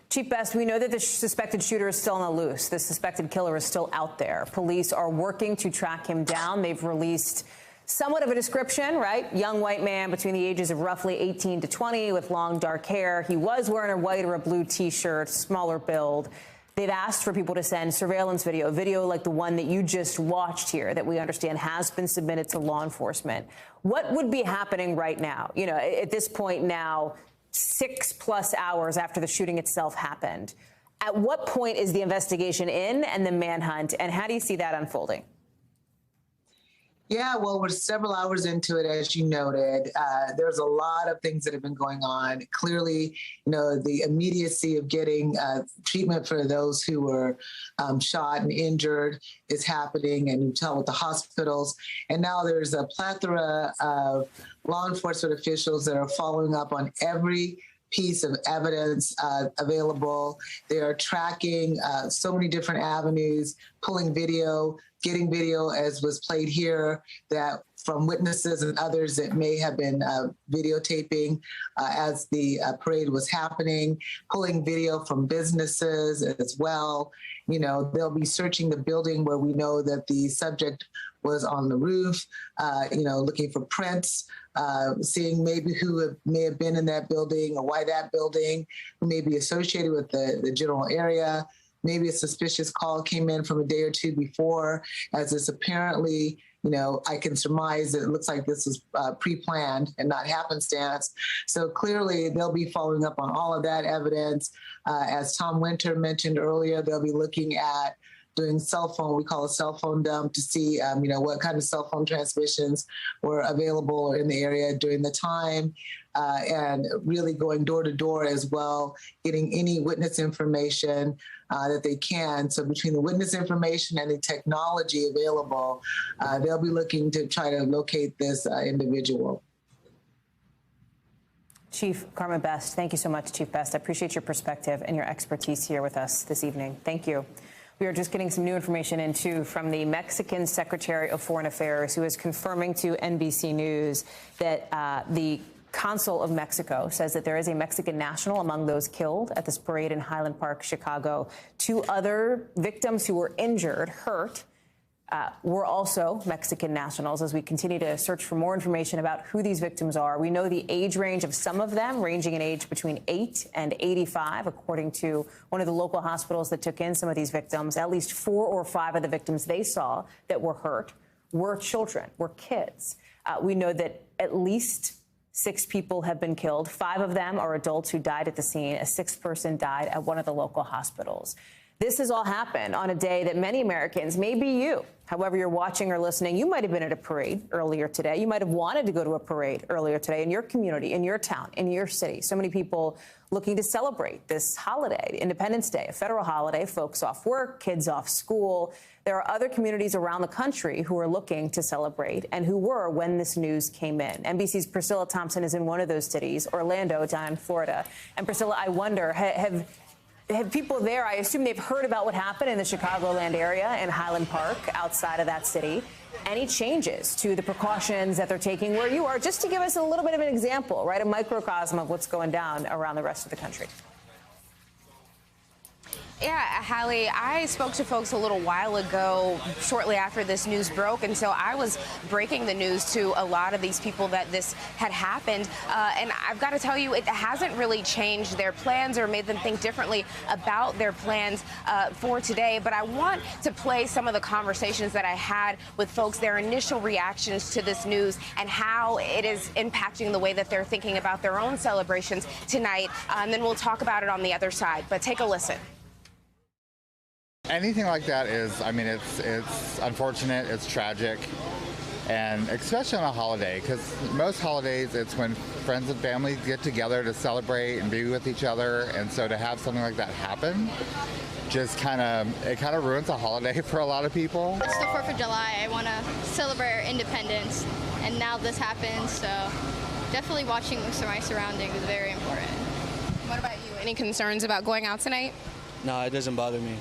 Chief Best, we know that the suspected shooter is still on the loose. The suspected killer is still out there. Police are working to track him down. They've released somewhat of a description, right? Young white man between the ages of roughly 18 to 20 with long dark hair. He was wearing a white or a blue T-shirt, smaller build. They've asked for people to send surveillance video like the one that you just watched here that we understand has been submitted to law enforcement. What would be happening right now? At this point now, 6+ hours after the shooting itself happened. At what point is the investigation in and the manhunt, and how do you see that unfolding? Yeah, well, we're several hours into it, as you noted. There's a lot of things that have been going on. Clearly, the immediacy of getting treatment for those who were shot and injured is happening, and you tell with the hospitals. And now there's a plethora of law enforcement officials that are following up on every piece of evidence available. They are tracking so many different avenues, pulling video, getting video, as was played here, that from witnesses and others that may have been videotaping as the parade was happening, pulling video from businesses as well. They'll be searching the building where we know that the subject was on the roof, looking for prints, seeing maybe who may have been in that building or why that building, who may be associated with the general area. Maybe a suspicious call came in from a day or two before, as it's apparently, I can surmise that it looks like this was pre-planned and not happenstance. So clearly they'll be following up on all of that evidence. As Tom Winter mentioned earlier, they'll be looking at doing we call a cell phone dump, to see, what kind of cell phone transmissions were available or in the area during the time, and really going door to door as well, getting any witness information that they can. So between the witness information and the technology available, they'll be looking to try to locate this individual. Chief Carmen Best, thank you so much, Chief Best. I appreciate your perspective and your expertise here with us this evening. Thank you. We are just getting some new information in, too, from the Mexican Secretary of Foreign Affairs, who is confirming to NBC News that the Consul of Mexico says that there is a Mexican national among those killed at this parade in Highland Park, Chicago. 2 other victims who were hurt, were also Mexican nationals. As we continue to search for more information about who these victims are, we know the age range of some of them, ranging in age between 8 and 85, according to one of the local hospitals that took in some of these victims. At least 4 or 5 of the victims they saw that were hurt were children, were kids. We know that at least 6 people have been killed. 5 of them are adults who died at the scene. A 6th person died at one of the local hospitals. This has all happened on a day that many Americans, maybe you, however you're watching or listening, you might have been at a parade earlier today. You might have wanted to go to a parade earlier today in your community, in your town, in your city. So many people looking to celebrate this holiday, Independence Day, a federal holiday, folks off work, kids off school. There are other communities around the country who are looking to celebrate and who were when this news came in. NBC's Priscilla Thompson is in one of those cities, Orlando, down in Florida. And Priscilla, I wonder, have people there, I assume they've heard about what happened in the Chicagoland area in Highland Park, outside of that city. Any changes to the precautions that they're taking where you are, just to give us a little bit of an example, right, a microcosm of what's going down around the rest of the country? Yeah, Hallie, I spoke to folks a little while ago, shortly after this news broke, and so I was breaking the news to a lot of these people that this had happened. And I've got to tell you, it hasn't really changed their plans or made them think differently about their plans for today. But I want to play some of the conversations that I had with folks, their initial reactions to this news and how it is impacting the way that they're thinking about their own celebrations tonight. And then we'll talk about it on the other side. But take a listen. Anything like that is, I mean, it's unfortunate, it's tragic, and especially on a holiday, because most holidays it's when friends and family get together to celebrate and be with each other, and so to have something like that happen just kind of ruins a holiday for a lot of people. It's the 4th of July. I want to celebrate our independence, and now this happens, so definitely watching my surroundings is very important. What about you? Any concerns about going out tonight? No, it doesn't bother me.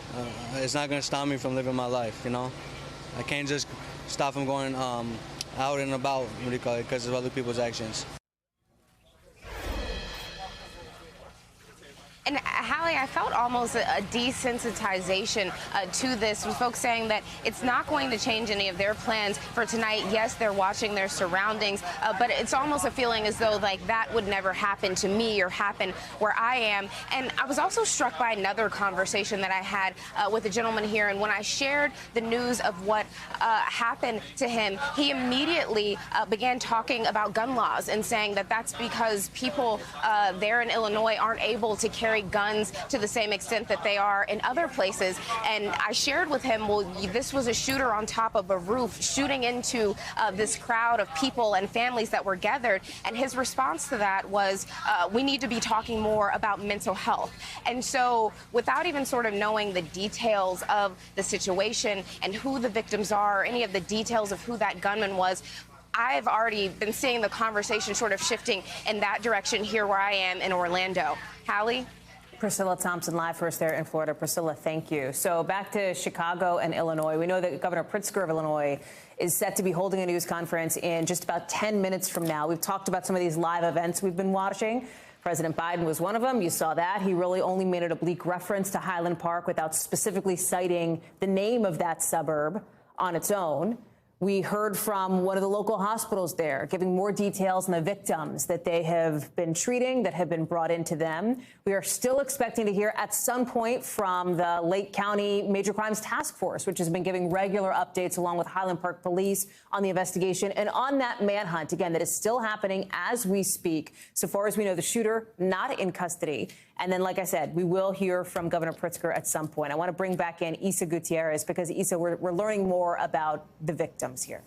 It's not going to stop me from living my life, you know? I can't just stop from going out and about, because of other people's actions. And Hallie, I felt almost a desensitization to this, with folks saying that it's not going to change any of their plans for tonight. Yes, they're watching their surroundings, but it's almost a feeling as though like that would never happen to me or happen where I am. And I was also struck by another conversation that I had with a gentleman here. And when I shared the news of what happened to him, he immediately began talking about gun laws and saying that that's because people there in Illinois aren't able to carry guns to the same extent that they are in other places. And I shared with him, well, this was a shooter on top of a roof shooting into this crowd of people and families that were gathered. And his response to that was, we need to be talking more about mental health. And so without even sort of knowing the details of the situation and who the victims are, or any of the details of who that gunman was, I've already been seeing the conversation sort of shifting in that direction here where I am in Orlando. Hallie? Priscilla Thompson live for us there in Florida. Priscilla, thank you. So back to Chicago and Illinois. We know that Governor Pritzker of Illinois is set to be holding a news conference in just about 10 minutes from now. We've talked about some of these live events we've been watching. President Biden was one of them. You saw that. He really only made an oblique reference to Highland Park without specifically citing the name of that suburb on its own. We heard from one of the local hospitals there, giving more details on the victims that they have been treating, that have been brought into them. We are still expecting to hear at some point from the Lake County Major Crimes Task Force, which has been giving regular updates along with Highland Park Police on the investigation and on that manhunt, again, that is still happening as we speak. So far as we know, the shooter not in custody. And then, like I said, we will hear from Governor Pritzker at some point. I want to bring back in Isa Gutierrez because, Isa, we're learning more about the victims here.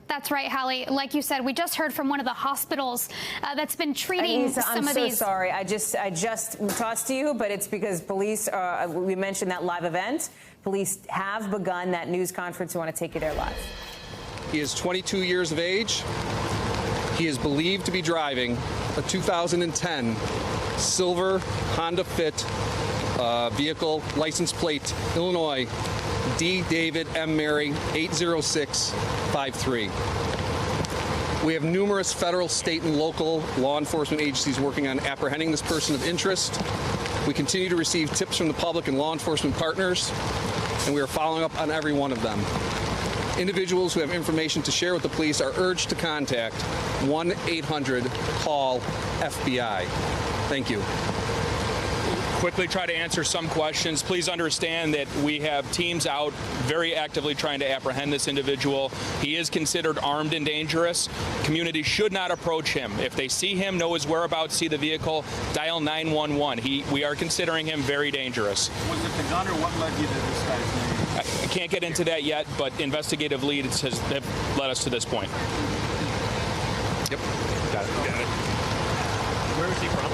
That's right, Hallie. Like you said, we just heard from one of the hospitals that's been treating Isa, some of these. I'm so sorry. I just tossed to you, but it's because police, we mentioned that live event. Police have begun that news conference. I want to take you there live. He is 22 years of age. He is believed to be driving a 2010 silver Honda Fit vehicle, license plate, Illinois, D. David M. Mary 80653. We have numerous federal, state, and local law enforcement agencies working on apprehending this person of interest. We continue to receive tips from the public and law enforcement partners, and we are following up on every one of them. Individuals who have information to share with the police are urged to contact 1-800-CALL-FBI. Thank you. Quickly try to answer some questions. Please understand that we have teams out very actively trying to apprehend this individual. He is considered armed and dangerous. Community should not approach him. If they see him, know his whereabouts, see the vehicle, dial 911. We are considering him very dangerous. Was it the gun or what led you to this guy's name? I can't get into that yet, but investigative leads have led us to this point. Yep. Got it. Where is he from?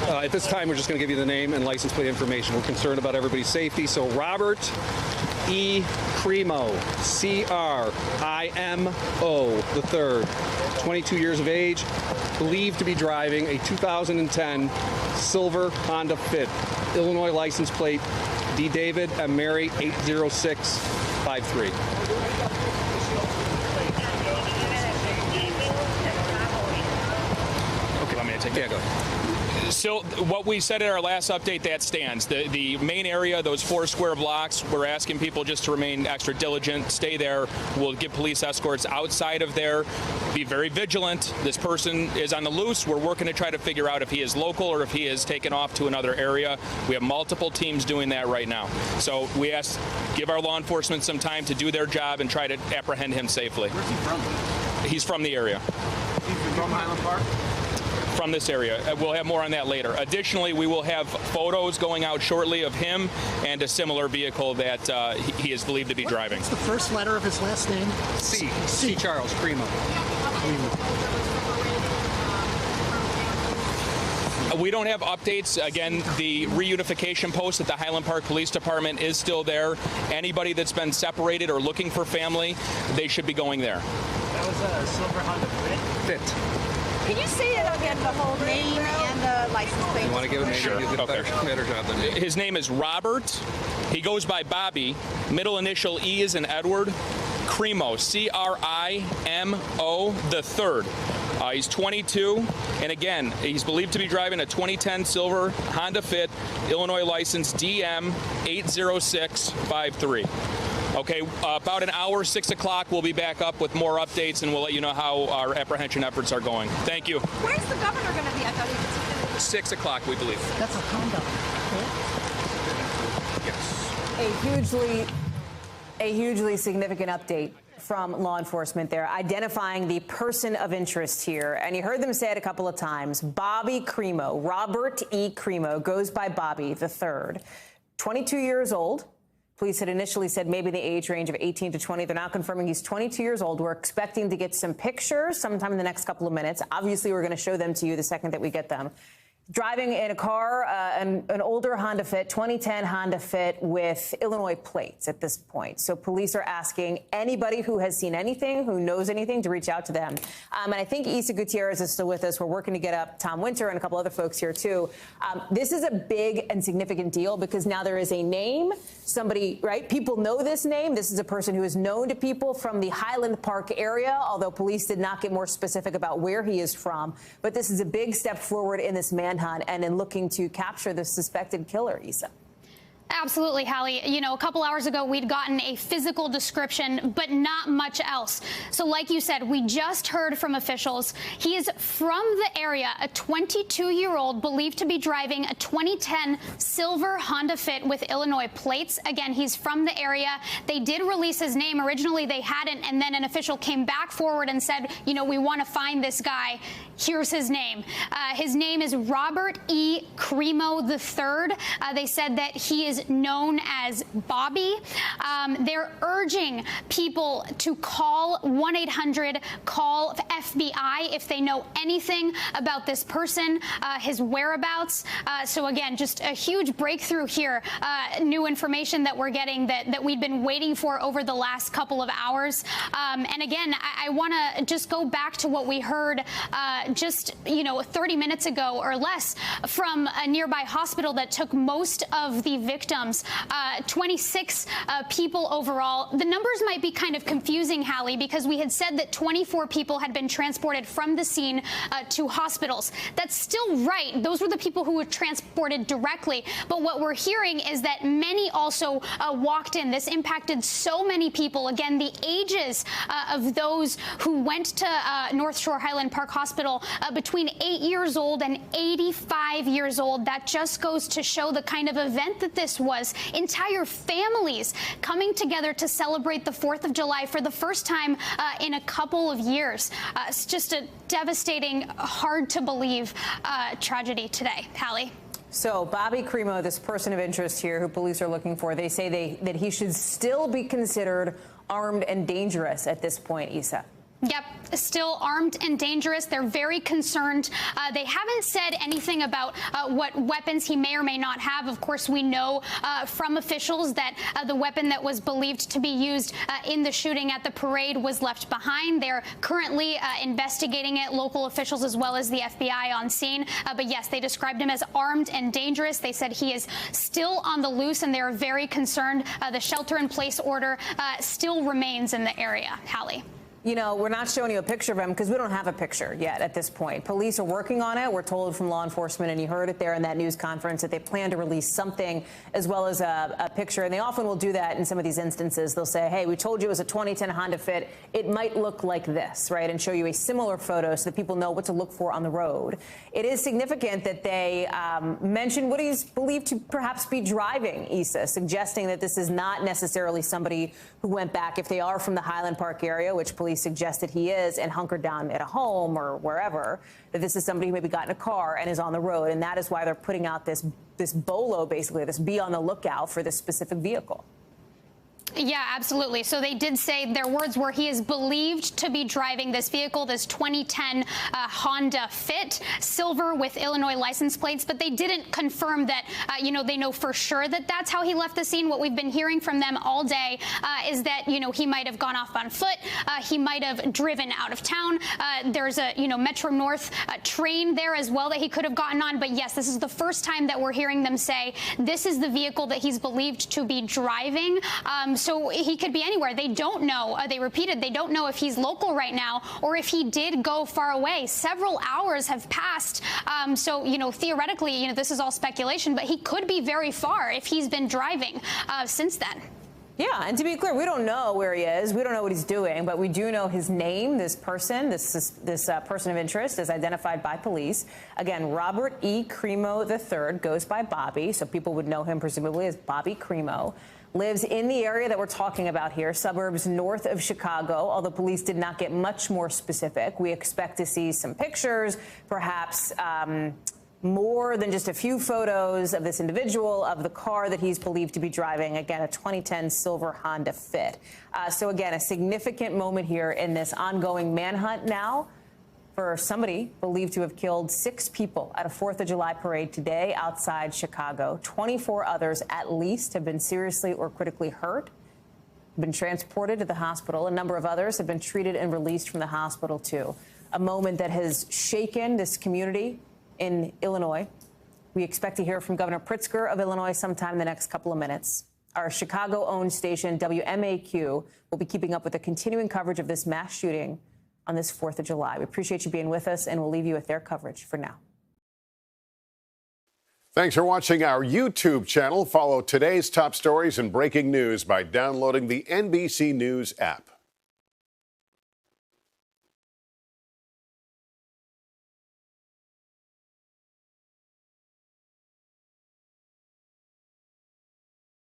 At this time, we're just going to give you the name and license plate information. We're concerned about everybody's safety. So Robert E. Crimo, C-R-I-M-O, III, 22 years of age, believed to be driving a 2010 silver Honda Fit, Illinois license plate, D. David M. Mary 80653. Okay, let me I take it? Yeah, go. So what we said in our last update, that stands. The main area, those 4 square blocks, we're asking people just to remain extra diligent, stay there. We'll give police escorts outside of there. Be very vigilant. This person is on the loose. We're working to try to figure out if he is local or if he is taken off to another area. We have multiple teams doing that right now. So we give our law enforcement some time to do their job and try to apprehend him safely. Where's he from? He's from the area. He's from Highland Park? From this area. We'll have more on that later. Additionally, we will have photos going out shortly of him and a similar vehicle that he is believed to be driving. What's the first letter of his last name? C. Charles Primo. We don't have updates. Again, the reunification post at the Highland Park Police Department is still there. Anybody that's been separated or looking for family, they should be going there. That was a silver Honda Fit. Can you say it again, the whole name and the license plate? You want to give him Sure. better job than me. His name is Robert. He goes by Bobby. Middle initial E is in Edward. Crimo, C-R-I-M-O, the third. He's 22, and again, he's believed to be driving a 2010 silver Honda Fit, Illinois license DM 80653. Okay, about an hour, 6 o'clock, we'll be back up with more updates, and we'll let you know how our apprehension efforts are going. Thank you. Where's the governor going to be? I thought he was 6 o'clock, we believe. That's a Honda. Yes. A hugely significant update from law enforcement there, identifying the person of interest here. And you heard them say it a couple of times. Bobby Crimo, Robert E. Crimo, goes by Bobby the third, 22 years old. Police had initially said maybe the age range of 18 to 20. They're now confirming he's 22 years old. We're expecting to get some pictures sometime in the next couple of minutes. Obviously, we're going to show them to you the second that we get them. Driving in a car, an older Honda Fit, 2010 Honda Fit with Illinois plates at this point. So police are asking anybody who has seen anything, who knows anything, to reach out to them. And I think Isa Gutierrez is still with us. We're working to get up Tom Winter and a couple other folks here, too. This is a big and significant deal because now there is a name. Somebody, right? People know this name. This is a person who is known to people from the Highland Park area, although police did not get more specific about where he is from. But this is a big step forward in this manhunt and in looking to capture the suspected killer, Isa. Absolutely, Hallie. You know, a couple hours ago, we'd gotten a physical description, but not much else. So like you said, we just heard from officials. He is from the area, a 22-year-old believed to be driving a 2010 silver Honda Fit with Illinois plates. Again, he's from the area. They did release his name. Originally, they hadn't, and then an official came back forward and said, you know, we want to find this guy. Here's his name. His name is Robert E. Crimo III. They said that he is known as Bobby. They're urging people to call 1-800-CALL FBI if they know anything about this person, his whereabouts. So again, just a huge breakthrough here. New information that we're getting that we'd been waiting for over the last couple of hours. And again, I want to just go back to what we heard just, 30 minutes ago or less from a nearby hospital that took most of the victims, 26 people overall. The numbers might be kind of confusing, Hallie, because we had said that 24 people had been transported from the scene to hospitals. That's still right. Those were the people who were transported directly. But what we're hearing is that many also walked in. This impacted so many people. Again, the ages of those who went to North Shore Highland Park Hospital between 8 years old and 85 years old. That just goes to show the kind of event that this was. Entire families coming together to celebrate the 4th of July for the first time in a couple of years. It's just a devastating, hard to believe tragedy today. Hallie. So Bobby Crimo, this person of interest here who police are looking for, they say that he should still be considered armed and dangerous at this point, Isa. Yep, still armed and dangerous. They're very concerned. They haven't said anything about what weapons he may or may not have. Of course, we know from officials that the weapon that was believed to be used in the shooting at the parade was left behind. They're currently investigating it, local officials as well as the FBI on scene. But yes, they described him as armed and dangerous. They said he is still on the loose, and they're very concerned. The shelter-in-place order still remains in the area. Hallie. you know, we're not showing you a picture of him because we don't have a picture yet at this point. Police are working on it. We're told from law enforcement, and you heard it there in that news conference, that they plan to release something as well as a picture. And they often will do that in some of these instances. They'll say, hey, we told you it was a 2010 Honda Fit. It might look like this, right? And show you a similar photo so that people know what to look for on the road. It is significant that they mentioned what he's believed to perhaps be driving, Issa, suggesting that this is not necessarily somebody who went back, if they are from the Highland Park area, which police suggested he is, and hunkered down at a home or wherever, that this is somebody who maybe got in a car and is on the road. And that is why they're putting out this bolo, basically, this be on the lookout for this specific vehicle. Yeah, absolutely. So they did say, their words were, he is believed to be driving this vehicle, this 2010 Honda Fit, silver with Illinois license plates, but they didn't confirm that, you know, they know for sure that that's how he left the scene. What we've been hearing from them all day is that, you know, he might have gone off on foot. He might have driven out of town. There's a, you know, Metro North train there as well that he could have gotten on. But yes, this is the first time that we're hearing them say this is the vehicle that he's believed to be driving. So he could be anywhere. They don't know. They repeated, they don't know if he's local right now or if he did go far away. Several hours have passed. So, you know, theoretically, you know, this is all speculation, but he could be very far if he's been driving since then. Yeah, and to be clear, we don't know where he is. We don't know what he's doing, but we do know his name, this person, this person of interest is identified by police. Again, Robert E. Cremo III goes by Bobby, so people would know him presumably as Bobby Cremo. Lives in the area that we're talking about here, suburbs north of Chicago, although police did not get much more specific. We expect to see some pictures, perhaps more than just a few photos of this individual, of the car that he's believed to be driving, again, a 2010 silver Honda Fit. So again, a significant moment here in this ongoing manhunt now for somebody believed to have killed 6 people at a 4th of July parade today outside Chicago. 24 others at least have been seriously or critically hurt, been transported to the hospital. A number of others have been treated and released from the hospital, too. A moment that has shaken this community in Illinois. We expect to hear from Governor Pritzker of Illinois sometime in the next couple of minutes. Our Chicago-owned station, WMAQ, will be keeping up with the continuing coverage of this mass shooting on this 4th of July. We appreciate you being with us, and we'll leave you with their coverage for now. Thanks for watching our YouTube channel. Follow today's top stories and breaking news by downloading the NBC News app.